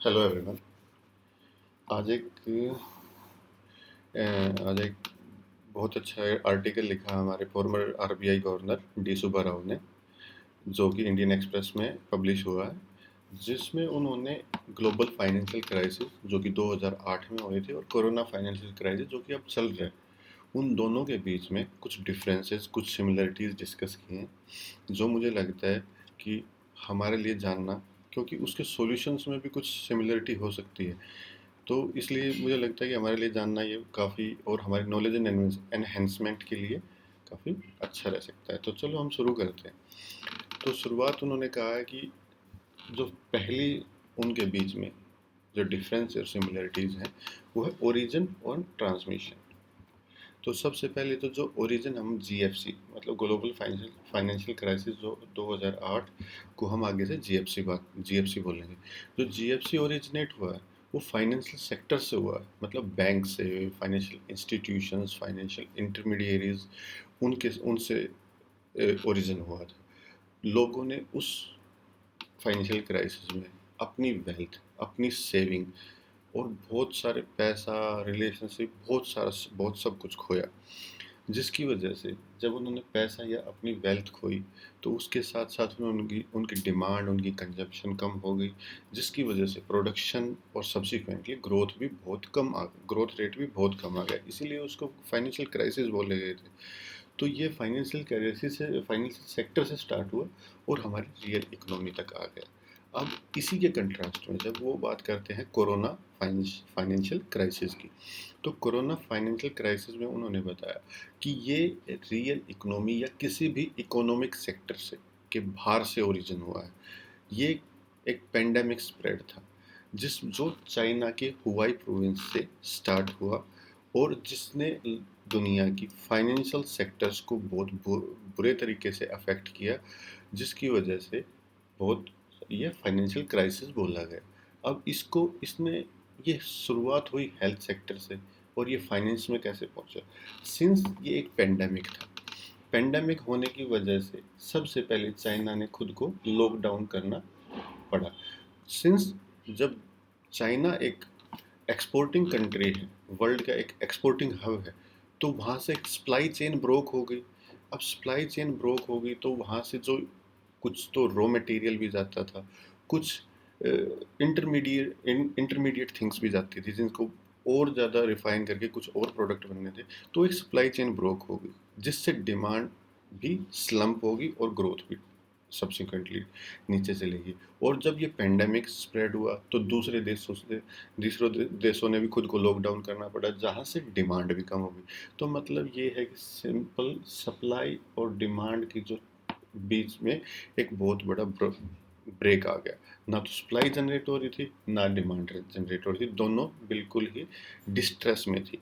Hello everyone. आज एक आज एक बहुत अच्छा आर्टिकल लिखा हमारे farmer RBI governor D Subba Rao ने, जो कि इंडियन एक्सप्रेस में पब्लिश हुआ है, जिसमें उन्होंने ग्लोबल फाइनेंशियल क्राइसिस जो कि 2008 में हुई थी और कोरोना फाइनेंशियल क्राइसिस जो कि अब चल रहा है, उन दोनों के बीच में कुछ डिफरेंसेस, कुछ सिमिलरिटीज़ डिस्कस किए हैं, जो मुझे लगता है कि हमारे लिए जानना, क्योंकि उसके सॉल्यूशंस में भी कुछ सिमिलरिटी हो सकती है। तो इसलिए मुझे लगता है कि हमारे लिए जानना ये काफ़ी, और हमारी नॉलेज एंड एनहेंसमेंट के लिए काफ़ी अच्छा रह सकता है। तो चलो हम शुरू करते हैं। तो शुरुआत उन्होंने कहा है कि जो पहली उनके बीच में जो डिफरेंस और सिमिलरिटीज़ हैं, वो है ओरिजिन और ट्रांसमिशन। तो सबसे पहले तो जो ओरिजिन, हम जीएफसी मतलब ग्लोबल फाइनेंशियल क्राइसिस जो 2008 को हम आगे से जीएफसी बोलेंगे। जो जीएफसी ओरिजिनेट हुआ है वो फाइनेंशियल सेक्टर से हुआ है, मतलब बैंक से, फाइनेंशियल इंस्टीट्यूशंस, फाइनेंशियल इंटरमीडिएरीज, उनके उनसे ओरिजिन हुआ था। लोगों ने उस फाइनेंशियल क्राइसिस में अपनी वेल्थ, अपनी सेविंग और बहुत सारे पैसा, रिलेशनशिप, बहुत सब कुछ खोया, जिसकी वजह से जब उन्होंने पैसा या अपनी वेल्थ खोई, तो उसके साथ साथ में उनकी उनकी डिमांड, उनकी कंजप्शन कम हो गई, जिसकी वजह से प्रोडक्शन और सब्सिक्वेंटली ग्रोथ रेट भी बहुत कम आ गया। इसीलिए उसको फाइनेंशियल क्राइसिस बोले गए थे। तो ये फाइनेंशियल क्राइसिस से, फाइनेंशियल सेक्टर से स्टार्ट हुआ और हमारी रियल इकोनॉमी तक आ गया। अब इसी के कंट्रास्ट में जब वो बात करते हैं कोरोना फाइनेंशियल क्राइसिस की, तो कोरोना फाइनेंशियल क्राइसिस में उन्होंने बताया कि ये रियल इकोनॉमी या किसी भी इकोनॉमिक सेक्टर से के बाहर से ओरिजिन हुआ है। ये एक पेंडेमिक स्प्रेड था, जो चाइना के हुआई प्रोविंस से स्टार्ट हुआ और जिसने दुनिया की फाइनेंशियल सेक्टर्स को बहुत बुरे तरीके से अफेक्ट किया, जिसकी वजह से बहुत ये फाइनेंशियल क्राइसिस बोला गया। अब इसको इसने ये शुरुआत हुई हेल्थ सेक्टर से, और ये फाइनेंस में कैसे पहुंचा, सिंस ये एक पेंडेमिक था। पेंडेमिक होने की वजह से सबसे पहले चाइना ने खुद को लॉकडाउन करना पड़ा। सिंस जब चाइना एक एक्सपोर्टिंग कंट्री है, वर्ल्ड का एक एक्सपोर्टिंग हब है, तो वहाँ से सप्लाई चेन ब्रोक हो गई। अब सप्लाई चेन ब्रोक हो गई तो वहाँ से जो कुछ तो रॉ मटेरियल भी जाता था, कुछ इंटरमीडिएट थिंग्स भी जाती थी, जिनको और ज़्यादा रिफाइन करके कुछ और प्रोडक्ट बनने थे। तो एक सप्लाई चेन ब्रोक हो गई, जिससे डिमांड भी स्लम्प होगी और ग्रोथ भी सब्सिक्वेंटली नीचे चलेगी। और जब ये पेंडेमिक स्प्रेड हुआ तो दूसरों देशों ने भी खुद को लॉकडाउन करना पड़ा, जहाँ से डिमांड भी कम हो गई। तो मतलब ये है कि सिंपल सप्लाई और डिमांड की जो बीच में एक बहुत बड़ा ब्रेक आ गया। ना तो सप्लाई जनरेट हो रही थी, ना डिमांड जनरेट हो रही थी, दोनों बिल्कुल ही डिस्ट्रेस में थी।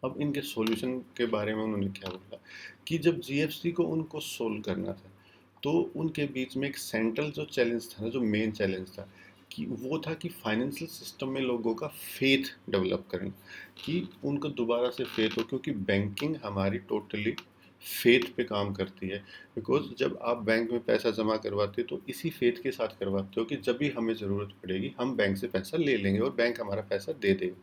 अब इनके सॉल्यूशन के बारे में उन्होंने क्या बोला कि जब जीएफसी को उनको सोल्व करना था, तो उनके बीच में एक सेंट्रल जो चैलेंज था, जो मेन चैलेंज था, कि वो था कि फाइनेंशियल सिस्टम में लोगों का फेथ डेवलप करना, कि उनको दोबारा से फेथ हो, क्योंकि बैंकिंग हमारी टोटली फेथ पे काम करती है। बिकॉज जब आप बैंक में पैसा जमा करवाते हो तो इसी फेथ के साथ करवाते हो कि जब भी हमें ज़रूरत पड़ेगी हम बैंक से पैसा ले लेंगे और बैंक हमारा पैसा दे देगा।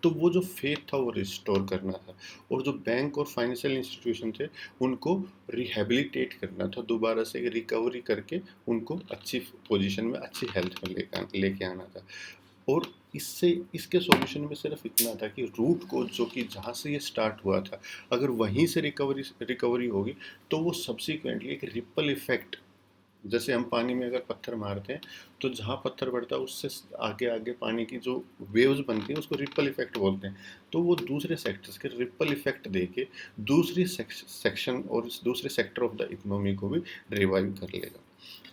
तो वो जो फेथ था वो रिस्टोर करना था, और जो बैंक और फाइनेंशियल इंस्टीट्यूशन थे उनको रिहेबिलिटेट करना था, दोबारा से रिकवरी करके उनको अच्छी पोजीशन में, अच्छी हेल्थ में लेके आना था। और इससे इसके सॉल्यूशन में सिर्फ इतना था कि रूट को, जो कि जहाँ से ये स्टार्ट हुआ था, अगर वहीं से रिकवरी होगी तो वो सब्सिक्वेंटली एक रिपल इफेक्ट, जैसे हम पानी में अगर पत्थर मारते हैं तो जहाँ पत्थर पड़ता है उससे आगे आगे पानी की जो वेव्स बनती हैं उसको रिपल इफेक्ट बोलते हैं। तो वो दूसरे सेक्टर्स के रिपल इफेक्ट दे के दूसरी सेक्शन और इस दूसरे सेक्टर ऑफ द इकोनॉमी को भी रिवाइव कर लेगा।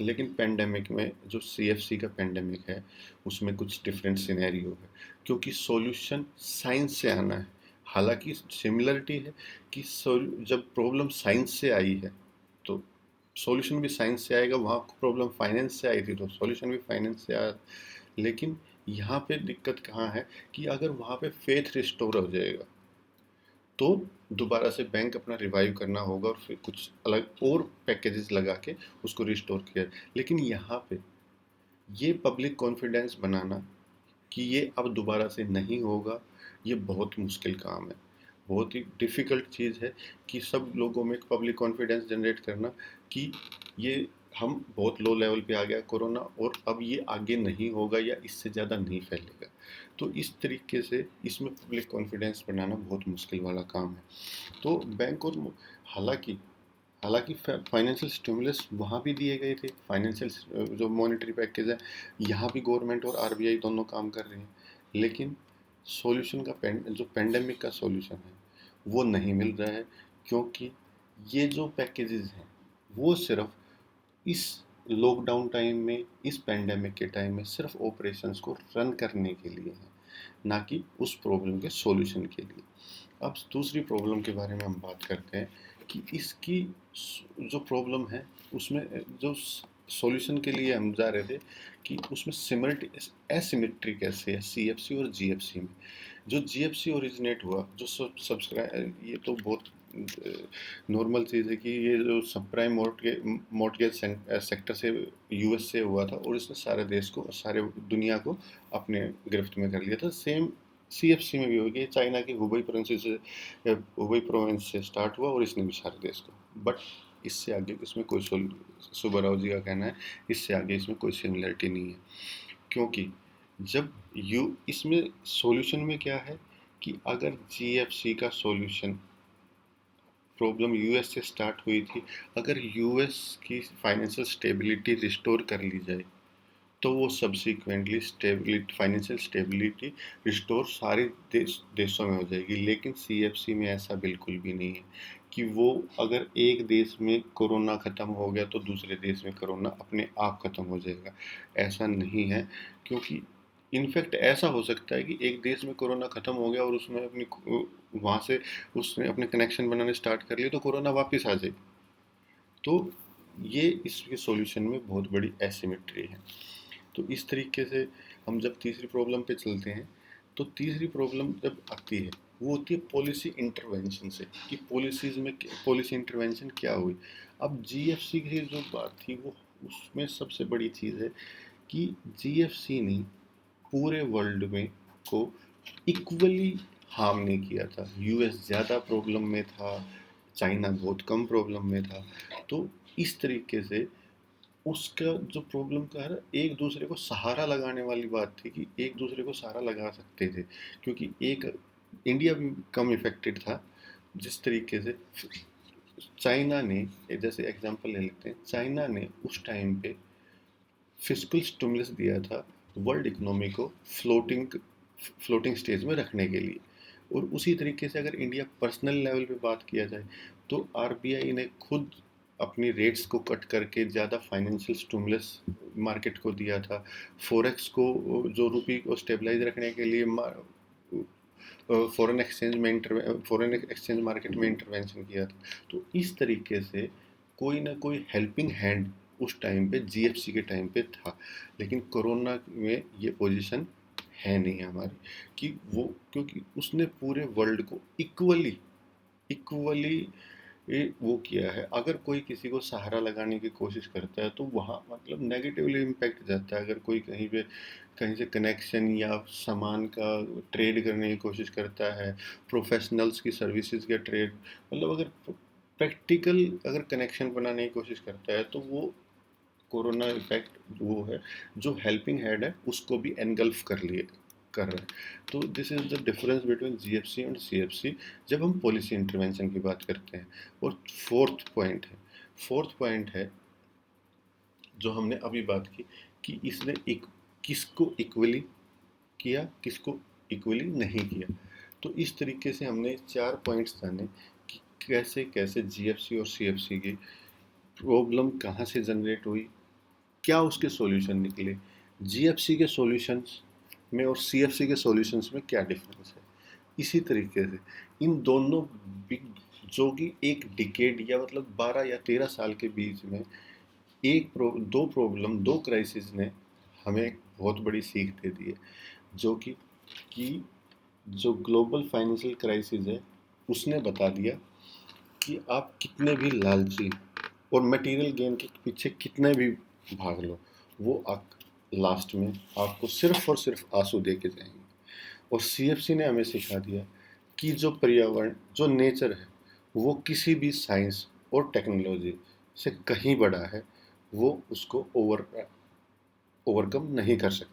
लेकिन पेंडेमिक में, जो सीएफसी का पेंडेमिक है, उसमें कुछ डिफरेंट सिनेरियो है, क्योंकि सॉल्यूशन साइंस से आना है। हालांकि सिमिलरिटी है कि जब प्रॉब्लम साइंस से आई है तो सॉल्यूशन भी साइंस से आएगा, वहाँ प्रॉब्लम फाइनेंस से आई थी तो सॉल्यूशन भी फाइनेंस से आया। लेकिन यहाँ पे दिक्कत कहाँ है कि अगर वहाँ पे फेथ रिस्टोर हो जाएगा तो दोबारा से बैंक अपना रिवाइव करना होगा और फिर कुछ अलग और पैकेजेस लगा के उसको रिस्टोर किया। लेकिन यहाँ पे ये पब्लिक कॉन्फिडेंस बनाना कि ये अब दोबारा से नहीं होगा, ये बहुत मुश्किल काम है। बहुत ही डिफ़िकल्ट चीज़ है कि सब लोगों में एक पब्लिक कॉन्फिडेंस जनरेट करना कि ये हम बहुत लो लेवल पे आ गया कोरोना और अब ये आगे नहीं होगा या इससे ज़्यादा नहीं फैलेगा। तो इस तरीके से इसमें पब्लिक कॉन्फिडेंस बनाना बहुत मुश्किल वाला काम है। तो बैंक और हालाँकि हालांकि फाइनेंशियल स्टिमुलस वहाँ भी दिए गए थे, फाइनेंशियल जो मॉनेटरी पैकेज है, यहाँ भी गवर्नमेंट और आरबीआई दोनों काम कर रहे हैं, लेकिन सॉल्यूशन का जो पेंडेमिक का सॉल्यूशन है वो नहीं मिल रहा है, क्योंकि ये जो पैकेजेस हैं वो सिर्फ इस लॉकडाउन टाइम में, इस पेंडेमिक के टाइम में सिर्फ ऑपरेशंस को रन करने के लिए है, ना कि उस प्रॉब्लम के सॉल्यूशन के लिए। अब दूसरी प्रॉब्लम के बारे में हम बात करते हैं कि इसकी जो प्रॉब्लम है उसमें जो सॉल्यूशन के लिए हम जा रहे थे कि उसमें सिमल्टी एसिमेट्री कैसे है सीएफसी और जीएफसी में। जो जीएफसी ओरिजिनेट हुआ, जो सब्सक्राइब, ये तो बहुत नॉर्मल चीज़ है कि ये जो सब प्राइम मॉर्टगेज सेक्टर से यूएस से हुआ था और इसने सारे देश को, सारे दुनिया को अपने गिरफ्त में कर लिया था। सेम सीएफसी में भी हो गया, चाइना की हुबई प्रोविंस से स्टार्ट हुआ और इसने भी सारे देश को, बट इससे आगे इसमें कोई सुब्बाराव जी का कहना है इससे आगे इसमें कोई सिमिलरिटी नहीं है, क्योंकि जब यू इसमें सॉल्यूशन में क्या है कि अगर जीएफसी का सॉल्यूशन प्रॉब्लम यूएस से स्टार्ट हुई थी, अगर यूएस की फाइनेंशियल स्टेबिलिटी रिस्टोर कर ली जाए तो वो subsequently stability, financial stability restore सारे देशों में हो जाएगी। लेकिन सीएफसी में ऐसा बिल्कुल भी नहीं है कि वो अगर एक देश में कोरोना ख़त्म हो गया तो दूसरे देश में कोरोना अपने आप ख़त्म हो जाएगा, ऐसा नहीं है। क्योंकि इनफैक्ट ऐसा हो सकता है कि एक देश में कोरोना ख़त्म हो गया और उसमें अपनी वहाँ से उसने अपने कनेक्शन बनाने स्टार्ट कर लिए तो कोरोना वापस आ जाए। तो ये इसके सॉल्यूशन में बहुत बड़ी एसिमेट्री है। तो इस तरीके से हम जब तीसरी प्रॉब्लम पे चलते हैं, तो तीसरी प्रॉब्लम जब आती है वो होती है पॉलिसी इंटरवेंशन से, कि पॉलिसीज़ में पॉलिसी इंटरवेंशन क्या हुई। अब जीएफसी की जो बात थी वो, उसमें सबसे बड़ी चीज़ है कि जीएफसी ने पूरे वर्ल्ड में को इक्वली हार्म नहीं किया था। यूएस ज़्यादा प्रॉब्लम में था, चाइना बहुत कम प्रॉब्लम में था। तो इस तरीके से उसका जो प्रॉब्लम का है, एक दूसरे को सहारा लगाने वाली बात थी कि एक दूसरे को सहारा लगा सकते थे, क्योंकि एक इंडिया भी कम इफेक्टेड था। जिस तरीके से चाइना ने, जैसे एग्जांपल ले लेते हैं, चाइना ने उस टाइम पे फिस्कल स्टिमुलस दिया था वर्ल्ड इकोनॉमी को फ्लोटिंग स्टेज में रखने के लिए। और उसी तरीके से अगर इंडिया पर्सनल लेवल पे बात किया जाए तो आरबीआई ने खुद अपनी रेट्स को कट करके ज़्यादा फाइनेंशियल स्टिमुलस मार्केट को दिया था। फॉरेक्स को, जो रुपी को स्टेबलाइज रखने के लिए फॉरेन एक्सचेंज मार्केट में इंटरवेंशन किया था। तो इस तरीके से कोई ना कोई हेल्पिंग हैंड उस टाइम पे जीएफसी के टाइम पे था। लेकिन कोरोना में ये पोजीशन है नहीं हमारी, कि वो, क्योंकि उसने पूरे वर्ल्ड को इक्वली इक्वली वो किया है। अगर कोई किसी को सहारा लगाने की कोशिश करता है तो वहाँ मतलब नेगेटिवली इम्पैक्ट जाता है। अगर कोई कहीं पे कहीं से कनेक्शन या सामान का ट्रेड करने की कोशिश करता है, प्रोफेशनल्स की सर्विसेज का ट्रेड, मतलब अगर प्रैक्टिकल अगर कनेक्शन बनाने की कोशिश करता है तो वो कोरोना इफेक्ट वो है, जो हेल्पिंग हैंड है उसको भी एनगल्फ कर रहा है। तो this is the difference between GFC and CFC जब हम पॉलिसी इंटरवेंशन की बात करते हैं। और फोर्थ पॉइंट है जो हमने अभी बात की, कि इसने एक किसको इक्वली किया, किसको इक्वली नहीं किया। तो इस तरीके से हमने 4 पॉइंट्स जाने कि कैसे कैसे जीएफसी और सीएफसी की प्रॉब्लम कहाँ से जनरेट हुई, क्या उसके सॉल्यूशन निकले, जीएफसी के सॉल्यूशंस में और सीएफसी के सॉल्यूशंस में क्या डिफरेंस है। इसी तरीके से इन दोनों बिग, जो कि एक डिकेड या मतलब 12 या 13 साल के बीच में दो प्रॉब्लम, दो क्राइसिस ने हमें बहुत बड़ी सीख दे दी है। जो कि जो ग्लोबल फाइनेंशियल क्राइसिस है उसने बता दिया कि आप कितने भी लालची और मटेरियल गेन के पीछे कितने भी भाग लो, वो लास्ट में आपको सिर्फ और सिर्फ आंसू दे के जाएंगे। और सीएफसी ने हमें सिखा दिया कि जो पर्यावरण, जो नेचर है, वो किसी भी साइंस और टेक्नोलॉजी से कहीं बड़ा है, वो उसको ओवरकम नहीं कर सकता।